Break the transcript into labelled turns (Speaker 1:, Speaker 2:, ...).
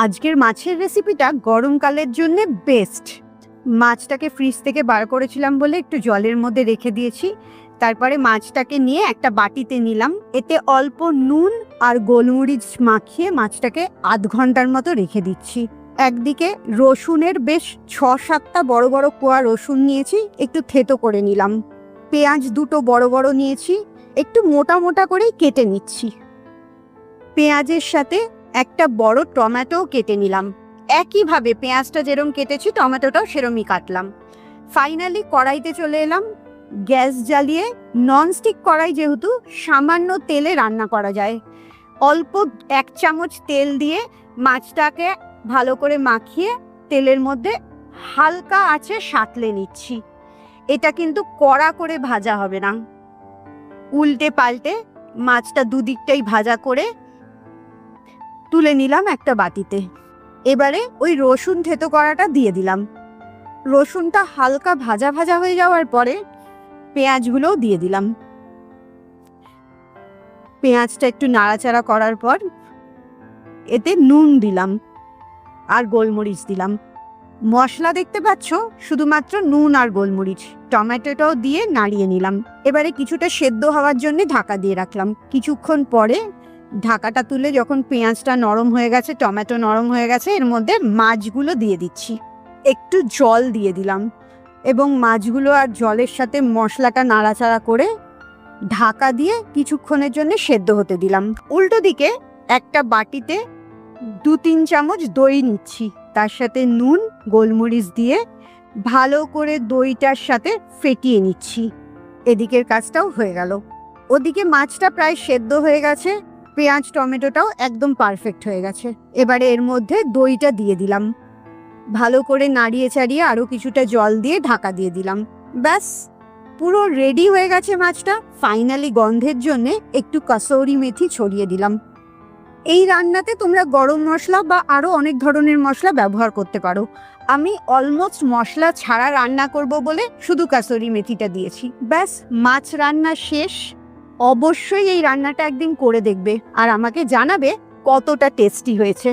Speaker 1: আজকের মাছের রেসিপিটা গরমকালের জন্য বেস্ট। মাছটাকে ফ্রিজ থেকে বার করেছিলাম বলে একটু জলের মধ্যে রেখে দিয়েছি। তারপরে মাছটাকে নিয়ে একটা বাটিতে নিলাম, এতে অল্প নুন আর গোলমরিচ মাখিয়ে মাছটাকে আধ ঘন্টার মতো রেখে দিচ্ছি। একদিকে রসুনের বেশ 6-7টা বড় বড় কোয়া রসুন নিয়েছি, একটু থেতো করে নিলাম। পেঁয়াজ দুটো বড় বড় নিয়েছি, একটু মোটা মোটা করেই কেটে নিচ্ছি। পেঁয়াজের সাথে একটা বড় টমেটো কেটে নিলাম, একইভাবে পেঁয়াজটা যেরকম কেটেছি টমেটোটাও সেরমই কাটলাম। ফাইনালি কড়াইতে চলে এলাম। গ্যাস জ্বালিয়ে, ননস্টিক কড়াই যেহেতু সামান্য তেলে রান্না করা যায়, অল্প 1 চামচ তেল দিয়ে মাছটাকে ভালো করে মাখিয়ে তেলের মধ্যে হালকা আঁচে সাঁতলে নিচ্ছি। এটা কিন্তু কড়া করে ভাজা হবে না, উল্টে পাল্টে মাছটা দুদিকটাই ভাজা করে তুলে নিলাম একটা বাটিতে। এবারে ওই রসুন থেতো করাটা দিয়ে দিলাম। রসুনটা হালকা ভাজা ভাজা হয়ে যাওয়ার পরে পেঁয়াজগুলোও দিয়ে দিলাম। পেঁয়াজটা একটু নাড়াচাড়া করার পর এতে নুন দিলাম আর গোলমরিচ দিলাম। মশলা দেখতে পাচ্ছ, শুধুমাত্র নুন আর গোলমরিচ। টমেটোটাও দিয়ে নাড়িয়ে নিলাম। এবারে কিছুটা সেদ্ধ হওয়ার জন্য ঢাকা দিয়ে রাখলাম। কিছুক্ষণ পরে ঢাকাটা তুলে যখন পেঁয়াজটা নরম হয়ে গেছে, টমেটো নরম হয়ে গেছে, এর মধ্যে মাছগুলো দিয়ে দিচ্ছি। একটু জল দিয়ে দিলাম এবং মাছগুলো আর জলের সাথে মশলাটা নাড়াচাড়া করে ঢাকা দিয়ে কিছুক্ষণের জন্য সেদ্ধ হতে দিলাম। উল্টো দিকে একটা বাটিতে 2-3 চামচ দই নিচ্ছি, তার সাথে নুন গোলমরিচ দিয়ে ভালো করে দইটার সাথে ফেটিয়ে নিচ্ছি। এদিকের কাজটাও হয়ে গেল। ওদিকে মাছটা প্রায় সেদ্ধ হয়ে গেছে, পেঁয়াজ টমেটোটাও একদম পারফেক্ট হয়ে গেছে। এবারে এর মধ্যে দইটা দিয়ে দিলাম, ভালো করে নাড়িয়ে চাড়িয়ে আরও কিছুটা জল দিয়ে ঢাকা দিয়ে দিলাম। ব্যাস, পুরো রেডি হয়ে গেছে মাছটা। ফাইনালি গন্ধের জন্য একটু কসৌরি মেথি ছড়িয়ে দিলাম। এই রান্নাতে তোমরা গরম মশলা বা আরও অনেক ধরনের মশলা ব্যবহার করতে পারো। আমি অলমোস্ট মশলা ছাড়া রান্না করব বলে শুধু কসৌরি মেথিটা দিয়েছি। ব্যাস, মাছ রান্না শেষ। অবশ্যই এই রান্নাটা একদিন করে দেখবে আর আমাকে জানাবে কতটা টেস্টি হয়েছে।